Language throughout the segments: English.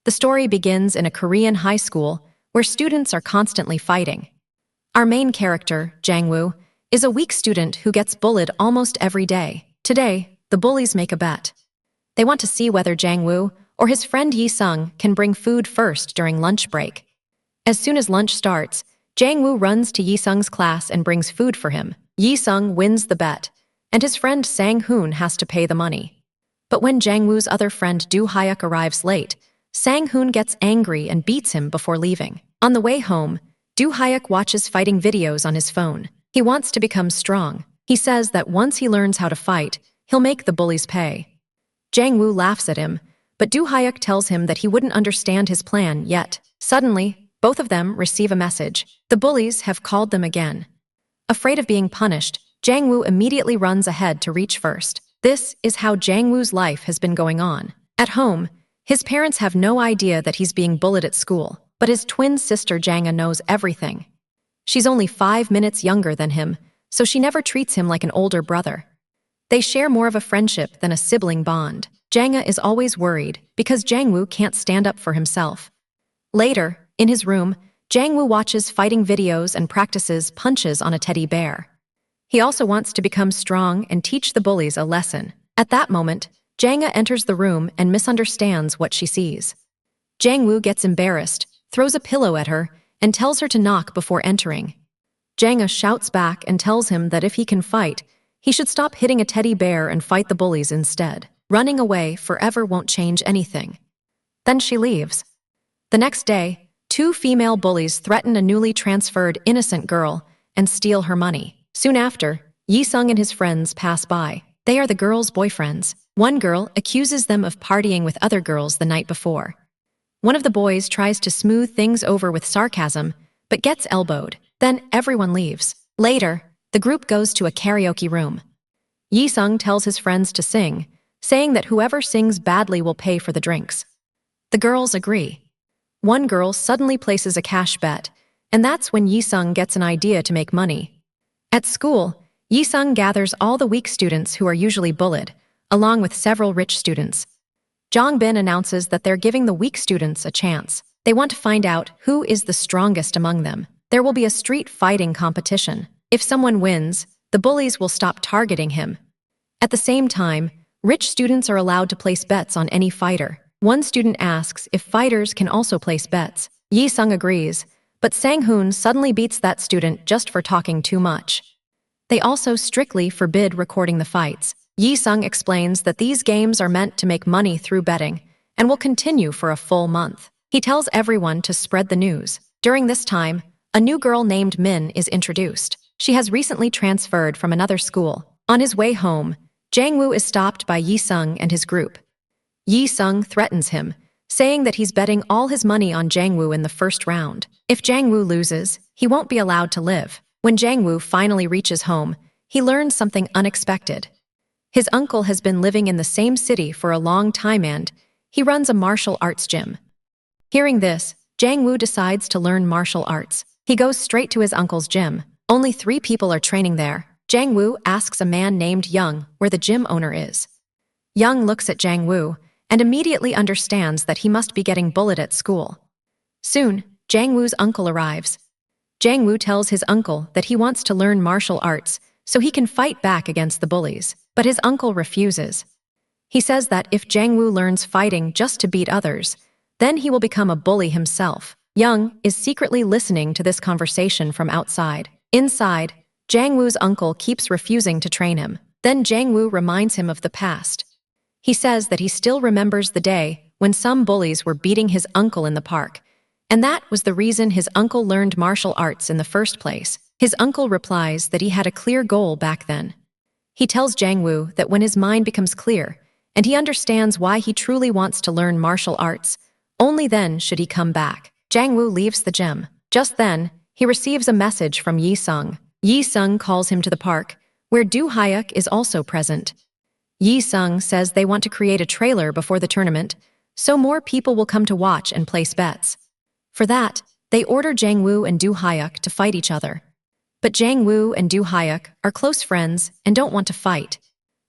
The story begins in a Korean high school where students are constantly fighting. Our main character, Jang-woo, is a weak student who gets bullied almost every day. Today, the bullies make a bet. They want to see whether Jang-woo or his friend Yi-sung can bring food first during lunch break. As soon as lunch starts, Jang-woo runs to Yi-sung's class and brings food for him. Yi-sung wins the bet, and his friend Sang-hoon has to pay the money. But when Jang-woo's other friend Do-hyuk arrives late, Sang-hoon gets angry and beats him before leaving. On the way home, Do-hyuk watches fighting videos on his phone. He wants to become strong. He says that once he learns how to fight, he'll make the bullies pay. Jang-woo laughs at him, but Do-hyuk tells him that he wouldn't understand his plan yet. Suddenly, both of them receive a message. The bullies have called them again. Afraid of being punished, Jang-woo immediately runs ahead to reach first. This is how Jang-woo's life has been going on. At home, his parents have no idea that he's being bullied at school, but his twin sister Janga knows everything. She's only 5 minutes younger than him, so she never treats him like an older brother. They share more of a friendship than a sibling bond. Janga is always worried because Jang-woo can't stand up for himself. Later, in his room, Jang-woo watches fighting videos and practices punches on a teddy bear. He also wants to become strong and teach the bullies a lesson. At that moment, Janga enters the room and misunderstands what she sees. Jang-woo gets embarrassed, throws a pillow at her, and tells her to knock before entering. Janga shouts back and tells him that if he can fight, he should stop hitting a teddy bear and fight the bullies instead. Running away forever won't change anything. Then she leaves. The next day, 2 female bullies threaten a newly transferred innocent girl and steal her money. Soon after, Yi-sung and his friends pass by. They are the girls' boyfriends. One girl accuses them of partying with other girls the night before. One of the boys tries to smooth things over with sarcasm, but gets elbowed. Then everyone leaves. Later, the group goes to a karaoke room. Yi-sung tells his friends to sing, saying that whoever sings badly will pay for the drinks. The girls agree. One girl suddenly places a cash bet, and that's when Yi-sung gets an idea to make money. At school, Yi-sung gathers all the weak students who are usually bullied, along with several rich students. Jong-bin announces that they're giving the weak students a chance. They want to find out who is the strongest among them. There will be a street fighting competition. If someone wins, the bullies will stop targeting him. At the same time, rich students are allowed to place bets on any fighter. One student asks if fighters can also place bets. Yi-sung agrees, but Sang-hoon suddenly beats that student just for talking too much. They also strictly forbid recording the fights. Yi-sung explains that these games are meant to make money through betting and will continue for a full month. He tells everyone to spread the news. During this time, a new girl named Min is introduced. She has recently transferred from another school. On his way home, Jang-woo is stopped by Yi-sung and his group. Yi-sung threatens him, saying that he's betting all his money on Jang-woo in the first round. If Jang-woo loses, he won't be allowed to live. When Jang-woo finally reaches home, he learns something unexpected. His uncle has been living in the same city for a long time and he runs a martial arts gym. Hearing this, Jang-woo decides to learn martial arts. He goes straight to his uncle's gym. Only 3 people are training there. Jang-woo asks a man named Young where the gym owner is. Young looks at Jang-woo and immediately understands that he must be getting bullied at school. Soon, Jang-woo's uncle arrives. Jang-woo tells his uncle that he wants to learn martial arts so he can fight back against the bullies, but his uncle refuses. He says that if Jang-woo learns fighting just to beat others, then he will become a bully himself. Young is secretly listening to this conversation from outside. Inside, Jang-woo's uncle keeps refusing to train him. Then Jang-woo reminds him of the past. He says that he still remembers the day when some bullies were beating his uncle in the park, and that was the reason his uncle learned martial arts in the first place. His uncle replies that he had a clear goal back then. He tells Jang-woo that when his mind becomes clear, and he understands why he truly wants to learn martial arts, only then should he come back. Jang-woo leaves the gym. Just then, he receives a message from Yi-sung. Yi-sung calls him to the park, where Do-hyuk is also present. Yi-sung says they want to create a trailer before the tournament, so more people will come to watch and place bets. For that, they order Jang-woo and Do-hyuk to fight each other. But Jang-woo and Do-hyuk are close friends and don't want to fight.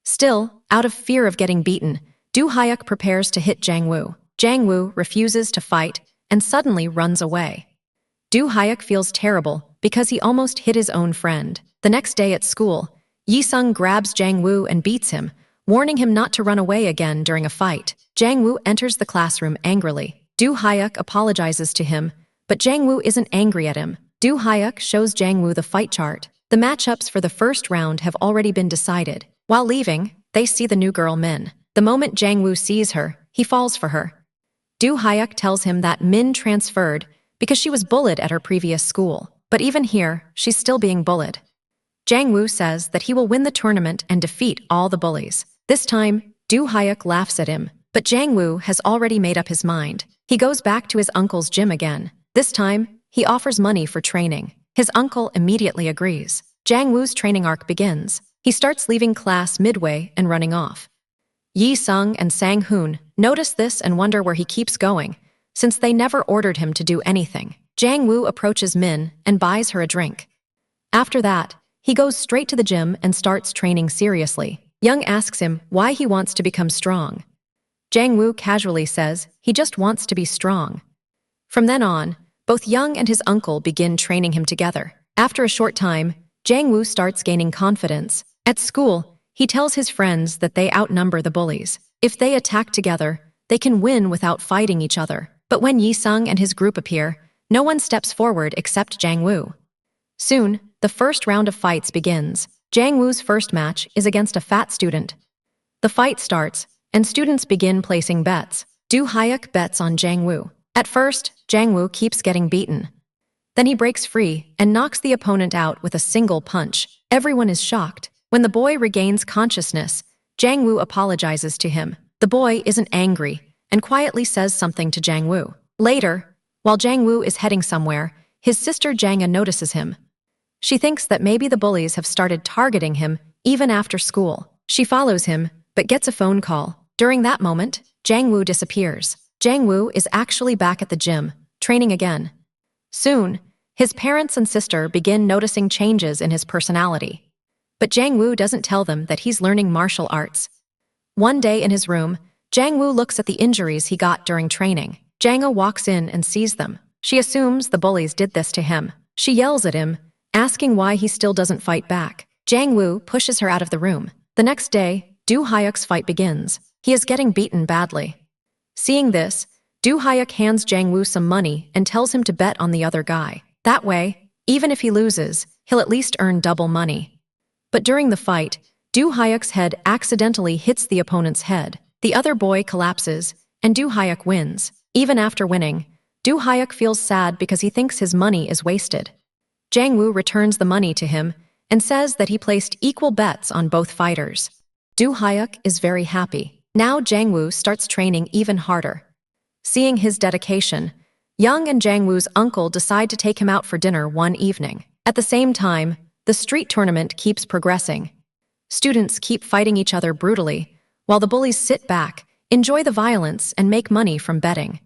Still, out of fear of getting beaten, Do-hyuk prepares to hit Jang-woo. Jang Woo refuses to fight and suddenly runs away. Do Hyuk feels terrible because he almost hit his own friend. The next day at school, Yi Sung grabs Jang Woo and beats him, warning him not to run away again during a fight. Jang Woo enters the classroom angrily. Do Hyuk apologizes to him, but Jang Woo isn't angry at him. Do Hyuk shows Jang Woo the fight chart. The matchups for the first round have already been decided. While leaving, they see the new girl Min. The moment Jang Woo sees her, he falls for her. Do Hyuk tells him that Min transferred because she was bullied at her previous school. But even here, she's still being bullied. Jang Woo says that he will win the tournament and defeat all the bullies. This time, Do Hyuk laughs at him, but Jang Woo has already made up his mind. He goes back to his uncle's gym again. This time, he offers money for training. His uncle immediately agrees. Jang Woo's training arc begins. He starts leaving class midway and running off. Yi Sung and Sang Hoon notice this and wonder where he keeps going, since they never ordered him to do anything. Jang Woo approaches Min and buys her a drink. After that, he goes straight to the gym and starts training seriously. Young asks him why he wants to become strong. Jang Woo casually says he just wants to be strong. From then on, both Young and his uncle begin training him together. After a short time, Jang Woo starts gaining confidence. At school, he tells his friends that they outnumber the bullies. If they attack together, they can win without fighting each other. But when Yi Sung and his group appear, no one steps forward except Jang Woo. Soon, the first round of fights begins. Jang Woo's first match is against a fat student. The fight starts, and students begin placing bets. Do Hyuk bets on Jang Woo. At first, Jang Woo keeps getting beaten. Then he breaks free and knocks the opponent out with a single punch. Everyone is shocked. When the boy regains consciousness, Jang Woo apologizes to him. The boy isn't angry and quietly says something to Jang Woo. Later, while Jang Woo is heading somewhere, his sister Janga notices him. She thinks that maybe the bullies have started targeting him even after school. She follows him, but gets a phone call. During that moment, Jang Woo disappears. Jang Woo is actually back at the gym, training again. Soon, his parents and sister begin noticing changes in his personality. But Jang Woo doesn't tell them that he's learning martial arts. One day in his room, Jang Woo looks at the injuries he got during training. Janga walks in and sees them. She assumes the bullies did this to him. She yells at him, asking why he still doesn't fight back. Jang Woo pushes her out of the room. The next day, Do Hyuk's fight begins. He is getting beaten badly. Seeing this, Do Hyuk hands Jang Woo some money and tells him to bet on the other guy. That way, even if he loses, he'll at least earn double money. But during the fight, Do Hyuk's head accidentally hits the opponent's head. The other boy collapses, and Do Hyuk wins. Even after winning, Do Hyuk feels sad because he thinks his money is wasted. Jang Woo returns the money to him and says that he placed equal bets on both fighters. Do Hyuk is very happy. Now Jang Woo starts training even harder. Seeing his dedication, Young and Jang Woo's uncle decide to take him out for dinner one evening. At the same time, the street tournament keeps progressing. Students keep fighting each other brutally, while the bullies sit back, enjoy the violence, and make money from betting.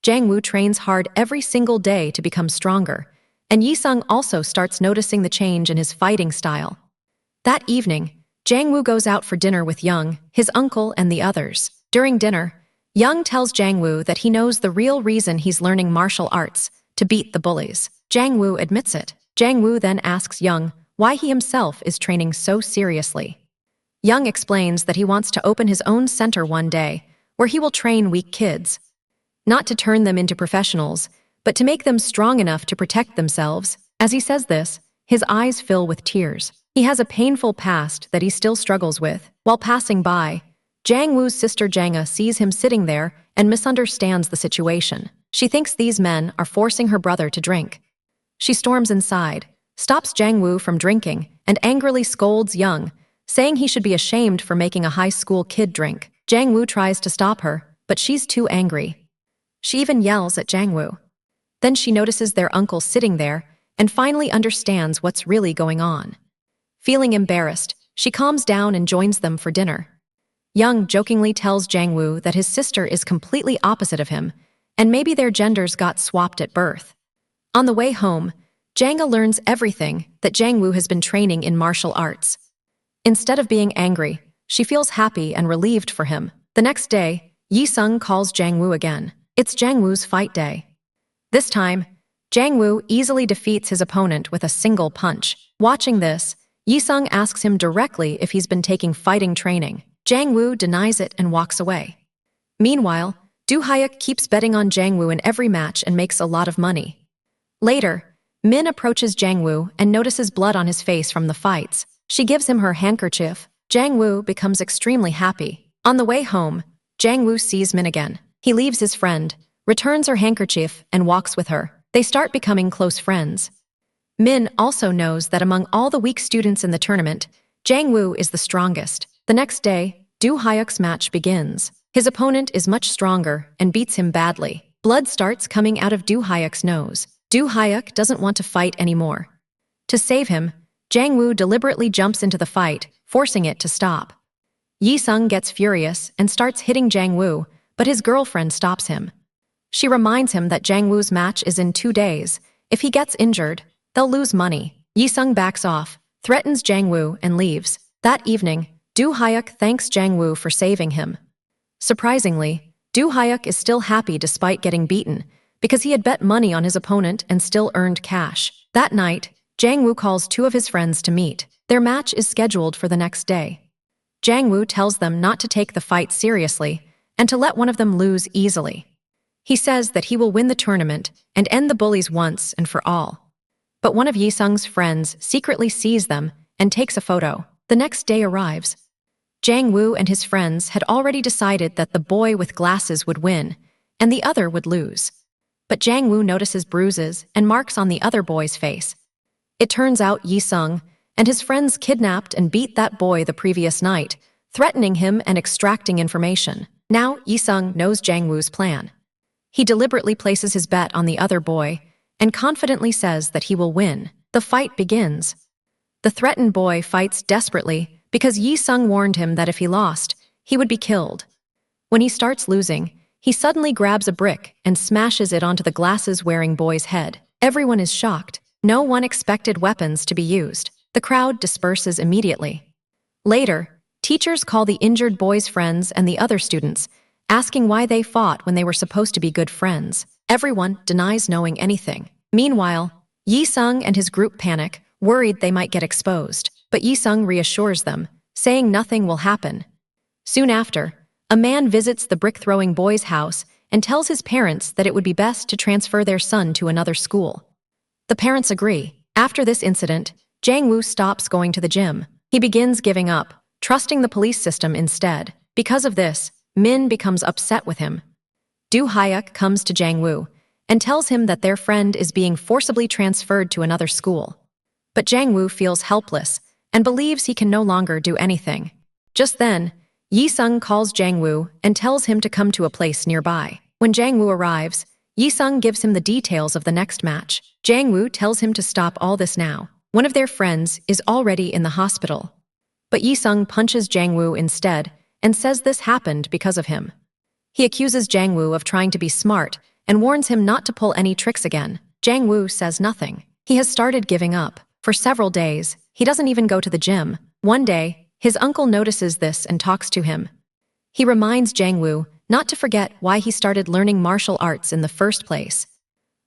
Jang Woo trains hard every single day to become stronger, and Yi Sung also starts noticing the change in his fighting style. That evening, Jang Woo goes out for dinner with Young, his uncle, and the others. During dinner, Young tells Jang Woo that he knows the real reason he's learning martial arts, to beat the bullies. Jang Woo admits it. Jang Woo then asks Young why he himself is training so seriously. Young explains that he wants to open his own center one day, where he will train weak kids. Not to turn them into professionals, but to make them strong enough to protect themselves. As he says this, his eyes fill with tears. He has a painful past that he still struggles with. While passing by, Jang Woo's sister Janga sees him sitting there and misunderstands the situation. She thinks these men are forcing her brother to drink. She storms inside, stops Jang Woo from drinking, and angrily scolds Young, saying he should be ashamed for making a high school kid drink. Jang Woo tries to stop her, but she's too angry. She even yells at Jang Woo. Then she notices their uncle sitting there and finally understands what's really going on. Feeling embarrassed, she calms down and joins them for dinner. Young jokingly tells Jang Woo that his sister is completely opposite of him, and maybe their genders got swapped at birth. On the way home, Janga learns everything that Jang Woo has been training in martial arts. Instead of being angry, she feels happy and relieved for him. The next day, Yi-sung calls Jang-woo again. It's Jang-woo's fight day. This time, Jang-woo easily defeats his opponent with a single punch. Watching this, Yi-sung asks him directly if he's been taking fighting training. Jang-woo denies it and walks away. Meanwhile, Do-hyuk keeps betting on Jang-woo in every match and makes a lot of money. Later, Min approaches Jang-woo and notices blood on his face from the fights. She gives him her handkerchief. Jang-woo becomes extremely happy. On the way home, Jang-woo sees Min again. He leaves his friend, returns her handkerchief, and walks with her. They start becoming close friends. Min also knows that among all the weak students in the tournament, Jang-woo is the strongest. The next day, Do-hyuk's match begins. His opponent is much stronger and beats him badly. Blood starts coming out of Do-hyuk's nose. Do-hyuk doesn't want to fight anymore. To save him, Jang-woo deliberately jumps into the fight, forcing it to stop. Yi-sung gets furious and starts hitting Jang-woo, but his girlfriend stops him. She reminds him that Jang-woo's match is in 2 days. If he gets injured, they'll lose money. Yi-sung backs off, threatens Jang-woo, and leaves. That evening, Do-hyuk thanks Jang-woo for saving him. Surprisingly, Do-hyuk is still happy despite getting beaten, because he had bet money on his opponent and still earned cash. That night, Jang-woo calls 2 of his friends to meet. Their match is scheduled for the next day. Jang-woo tells them not to take the fight seriously and to let one of them lose easily. He says that he will win the tournament and end the bullies once and for all. But one of Yi-sung's friends secretly sees them and takes a photo. The next day arrives. Jang-woo and his friends had already decided that the boy with glasses would win and the other would lose. But Jang-woo notices bruises and marks on the other boy's face. It turns out Yi-sung and his friends kidnapped and beat that boy the previous night, threatening him and extracting information. Now Yi-sung knows Jang-woo's plan. He deliberately places his bet on the other boy and confidently says that he will win. The fight begins. The threatened boy fights desperately because Yi-sung warned him that if he lost, he would be killed. When he starts losing, he suddenly grabs a brick and smashes it onto the glasses-wearing boy's head. Everyone is shocked. No one expected weapons to be used. The crowd disperses immediately. Later, teachers call the injured boy's friends and the other students, asking why they fought when they were supposed to be good friends. Everyone denies knowing anything. Meanwhile, Yi-sung and his group panic, worried they might get exposed. But Yi-sung reassures them, saying nothing will happen. Soon after, a man visits the brick-throwing boy's house and tells his parents that it would be best to transfer their son to another school. The parents agree. After this incident, Jang-woo stops going to the gym. He begins giving up, trusting the police system instead. Because of this, Min becomes upset with him. Do-hyuk comes to Jang-woo and tells him that their friend is being forcibly transferred to another school. But Jang-woo feels helpless and believes he can no longer do anything. Just then, Yi-sung calls Jang-woo and tells him to come to a place nearby. When Jang-woo arrives, Yi-sung gives him the details of the next match. Jang-woo tells him to stop all this now. One of their friends is already in the hospital. But Yi-sung punches Jang-woo instead and says this happened because of him. He accuses Jang-woo of trying to be smart and warns him not to pull any tricks again. Jang-woo says nothing. He has started giving up. For several days, he doesn't even go to the gym. One day, his uncle notices this and talks to him. He reminds Jang-woo not to forget why he started learning martial arts in the first place.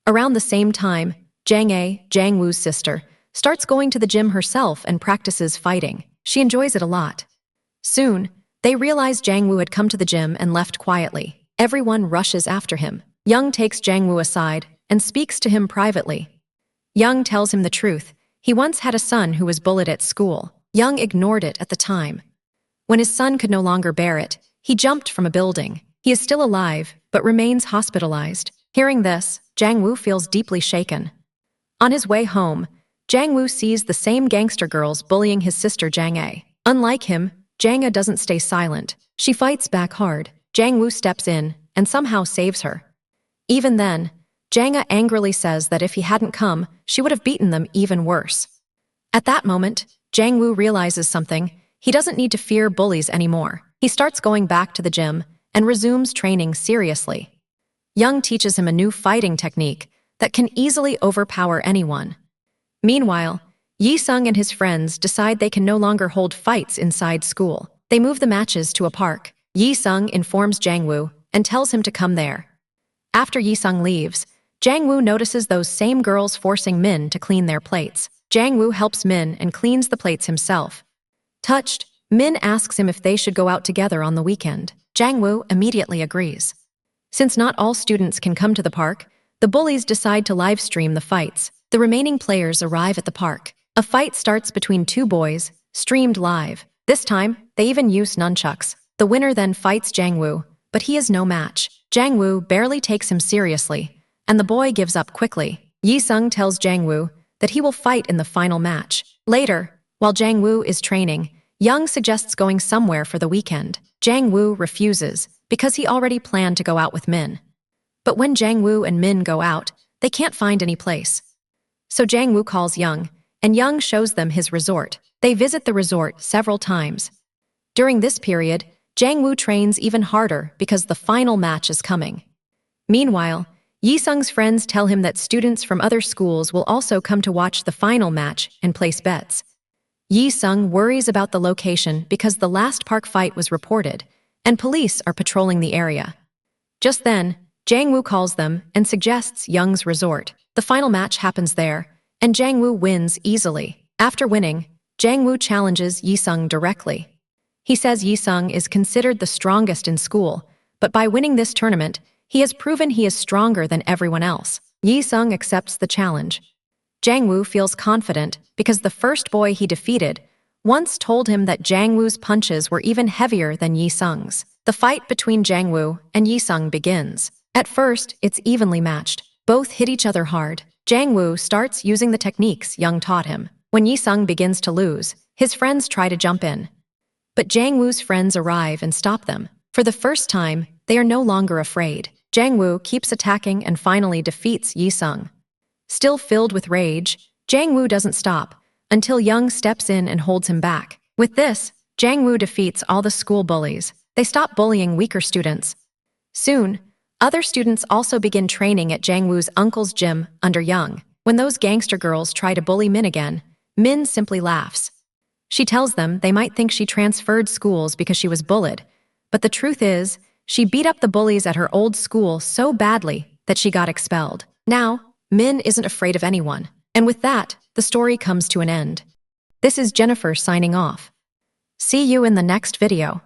Around the same time, Jang-ae, Jang-woo's sister, starts going to the gym herself and practices fighting. She enjoys it a lot. Soon, they realize Jang-woo had come to the gym and left quietly. Everyone rushes after him. Young takes Jang-woo aside and speaks to him privately. Young tells him the truth. He once had a son who was bullied at school. Young ignored it at the time. When his son could no longer bear it, he jumped from a building. He is still alive, but remains hospitalized. Hearing this, Jang-woo feels deeply shaken. On his way home, Jang-woo sees the same gangster girls bullying his sister Jang-ae. Unlike him, Jang-ae doesn't stay silent. She fights back hard. Jang-woo steps in and somehow saves her. Even then, Jang-ae angrily says that if he hadn't come, she would have beaten them even worse. At that moment, Jang-woo realizes something. He doesn't need to fear bullies anymore. He starts going back to the gym and resumes training seriously. Young teaches him a new fighting technique that can easily overpower anyone. Meanwhile, Yi-sung and his friends decide they can no longer hold fights inside school. They move the matches to a park. Yi-sung informs Jang-woo and tells him to come there. After Yi-sung leaves, Jang-woo notices those same girls forcing Min to clean their plates. Jang-woo helps Min and cleans the plates himself. Touched, Min asks him if they should go out together on the weekend. Jang-woo immediately agrees. Since not all students can come to the park, the bullies decide to live stream the fights. The remaining players arrive at the park. A fight starts between two boys, streamed live. This time, they even use nunchucks. The winner then fights Jang-woo, but he is no match. Jang-woo barely takes him seriously, and the boy gives up quickly. Yi-sung tells Jang-woo that he will fight in the final match. Later, while Jang-woo is training, Young suggests going somewhere for the weekend. Jang-woo refuses, because he already planned to go out with Min. But when Jang-woo and Min go out, they can't find any place. So Jang-woo calls Young, and Young shows them his resort. They visit the resort several times. During this period, Jang-woo trains even harder because the final match is coming. Meanwhile, Yi-sung's friends tell him that students from other schools will also come to watch the final match and place bets. Yi-sung worries about the location because the last park fight was reported, and police are patrolling the area. Just then, Jang-woo calls them and suggests Young's resort. The final match happens there, and Jang-woo wins easily. After winning, Jang-woo challenges Yi-sung directly. He says Yi-sung is considered the strongest in school, but by winning this tournament, he has proven he is stronger than everyone else. Yi-sung accepts the challenge. Jang-woo feels confident because the first boy he defeated once told him that Jang-woo's punches were even heavier than Yi-sung's. The fight between Jang-woo and Yi-sung begins. At first, it's evenly matched. Both hit each other hard. Jang-woo starts using the techniques Young taught him. When Yi-sung begins to lose, his friends try to jump in. But Jang-woo's friends arrive and stop them. For the first time, they are no longer afraid. Jang-woo keeps attacking and finally defeats Yi-sung. Still filled with rage, Jang-woo doesn't stop until Young steps in and holds him back. With this, Jang-woo defeats all the school bullies. They stop bullying weaker students. Soon, other students also begin training at Jang-woo's uncle's gym under Young. When those gangster girls try to bully Min again, Min simply laughs. She tells them they might think she transferred schools because she was bullied, but the truth is, she beat up the bullies at her old school so badly that she got expelled. Now, Min isn't afraid of anyone, and with that, the story comes to an end. This is Jennifer signing off. See you in the next video.